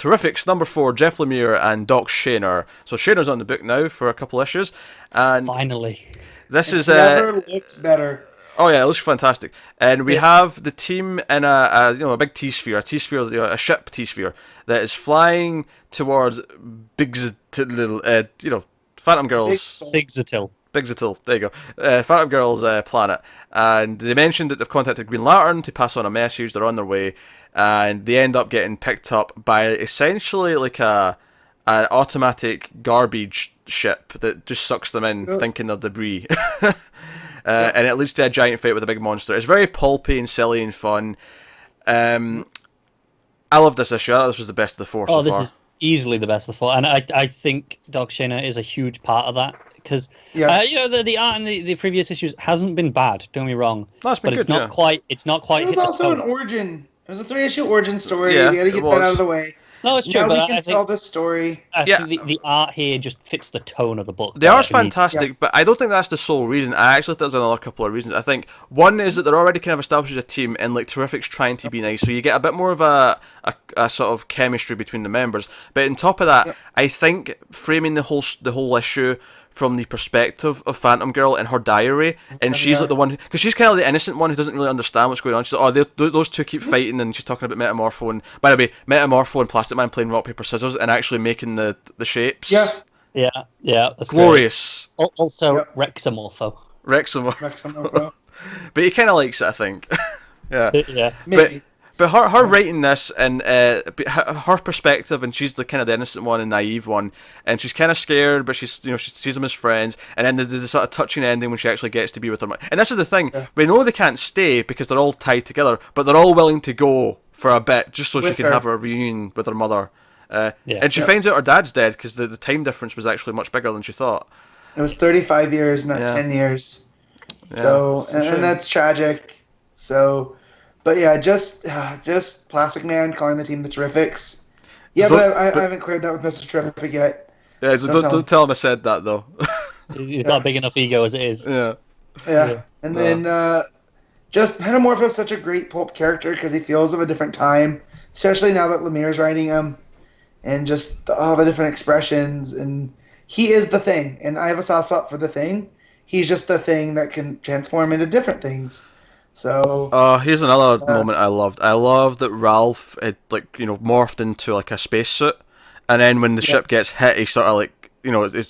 Terrifics number 4, Jeff Lemire and Doc Shaner. So Shaner's on the book now for a couple issues, and Finally. this is never looked better. Oh yeah, it looks fantastic. And we have the team in a big T-sphere, a ship T-sphere that is flying towards Phantom Girl's Big Zatil. There you go. Phantom Girl's planet, and they mentioned that they've contacted Green Lantern to pass on a message. They're on their way, and they end up getting picked up by essentially like an automatic garbage ship that just sucks them in, thinking they're debris. And it leads to a giant fight with a big monster. It's very pulpy and silly and fun. I love this issue. This was the best of the 4 so far. This is easily the best of the 4, and I think Doc Shaner is a huge part of that, because the art in the previous issues hasn't been bad. Don't get me wrong, no, it's been but good, it's not quite. It was also an origin. It was a 3-issue origin story. Yeah, we had to get that out of the way. No, it's true. Now but we can tell this story. I think the art here just fits the tone of the book. The art's fantastic, but I don't think that's the sole reason. I actually think there's another couple of reasons. I think one is that they're already kind of established as a team, and like Terrific's trying to be nice, so you get a bit more of a sort of chemistry between the members. But on top of that, I think framing the whole issue from the perspective of Phantom Girl in her diary, and she's like the one, because she's kind of the innocent one who doesn't really understand what's going on. She's like, those two keep fighting, and she's talking about Metamorpho, and by the way, Metamorpho and Plastic Man playing rock paper scissors and actually making the shapes. Yeah, that's glorious. Great. Also, Rexamorpho. But he kind of likes it, I think. Yeah, maybe. But her writing this, and her perspective, and she's the kind of the innocent one and naive one, and she's kind of scared, but she sees them as friends, and then the sort of touching ending when she actually gets to be with her. And this is the thing, we know they can't stay because they're all tied together, but they're all willing to go for a bit just so she can have a reunion with her mother. And she finds out her dad's dead because the time difference was actually much bigger than she thought. It was 35 years, not 10 years. Yeah, so, and that's tragic. So. But yeah, just Plastic Man calling the team the Terrifics. Yeah, but I haven't cleared that with Mr. Terrific yet. Yeah, so don't tell him I said that, though. He's got a big enough ego as it is. Yeah. And then just Metamorpho is such a great pulp character because he feels of a different time, especially now that Lemire's writing him, and just all the different expressions. And he is the Thing, and I have a soft spot for the Thing. He's just the Thing that can transform into different things. So. Here's another moment I loved. I loved that Ralph had morphed into like a spacesuit, and then when the ship gets hit, he sort of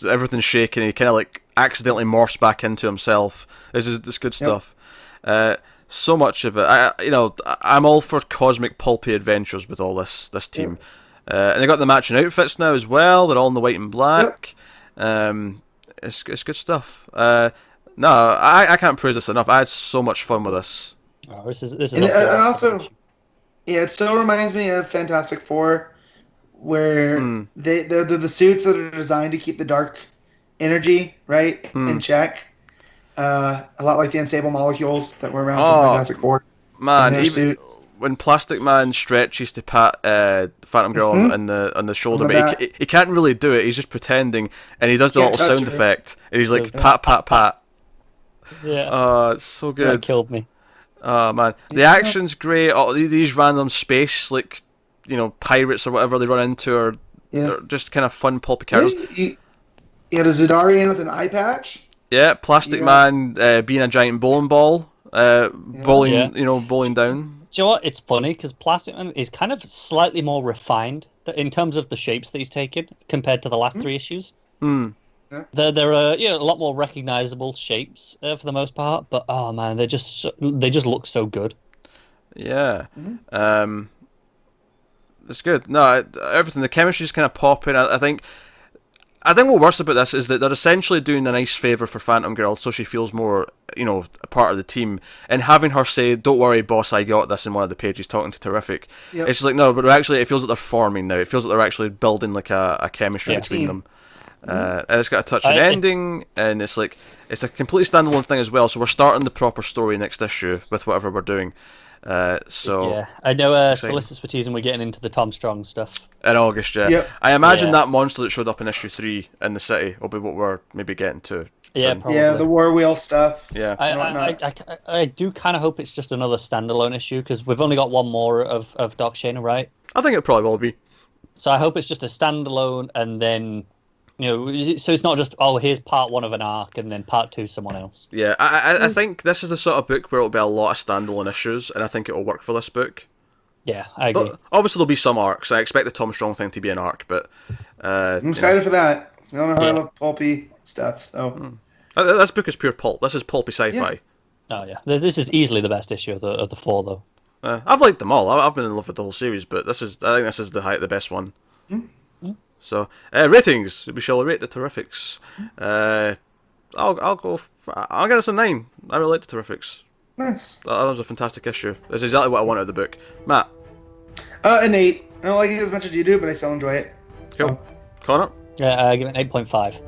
everything's shaking. And he kind of like accidentally morphs back into himself. This is good stuff. So much of it. I'm all for cosmic pulpy adventures with all this team, and they got the matching outfits now as well. They're all in the white and black. It's good stuff. No, I can't praise this enough. I had so much fun with this. Oh, this is. And also, it still reminds me of Fantastic Four, where they're the suits that are designed to keep the dark energy in check. A lot like the unstable molecules that were around from Fantastic Four. Man, even when Plastic Man stretches to pat Phantom Girl on the shoulder, but he can't really do it. He's just pretending, and he does the little sound effect, and he's like pat pat pat. Yeah. Oh, it's so good. That killed me. Oh man, the action's great. All these random space pirates or whatever they run into are just kind of fun pulpy characters. You had a Zidarian with an eye patch. Yeah, Plastic Man being a giant bowling ball, bowling down. Do you know what? It's funny because Plastic Man is kind of slightly more refined in terms of the shapes that he's taken compared to the last 3 issues. They're a lot more recognizable shapes for the most part, but oh man, they just look so good. Yeah, it's good. No, everything, the chemistry's kind of popping. I think what's worse about this is that they're essentially doing a nice favor for Phantom Girl, so she feels more, a part of the team, and having her say, "Don't worry, boss, I got this," in one of the pages talking to Terrific. Yep. It's just like, no, but actually, it feels like they're forming now. It feels like they're actually building like a chemistry between them. And it's got a touching ending, and it's a completely standalone thing as well. So we're starting the proper story next issue with whatever we're doing. I know. Solicitous for teasing, we're getting into the Tom Strong stuff in August. Yeah, yep. I imagine that monster that showed up in issue 3 in the city will be what we're maybe getting to. Yeah, probably. Yeah, the War Wheel stuff. Yeah, I do kind of hope it's just another standalone issue because we've only got one more of Doc Shaner, right? I think it probably will be. So I hope it's just a standalone, and then, so it's not just, here's part 1 of an arc, and then part 2 someone else. Yeah, I think this is the sort of book where it'll be a lot of standalone issues, and I think it'll work for this book. Yeah, I agree. But obviously, there'll be some arcs. I expect the Tom Strong thing to be an arc, but I'm excited for that. We all know how I love pulpy stuff. So this book is pure pulp. This is pulpy sci-fi. Yeah. Oh yeah, this is easily the best issue of the 4, though. I've liked them all. I've been in love with the whole series, but I think this is the best one. So ratings. We shall rate the Terrifics. I'll get this a 9. I really like the Terrifics. Nice. That was a fantastic issue. That's exactly what I wanted out of the book. Matt? An 8. I don't like it as much as you do, but I still enjoy it. Cool. Connor? Yeah, I give it an 8.5.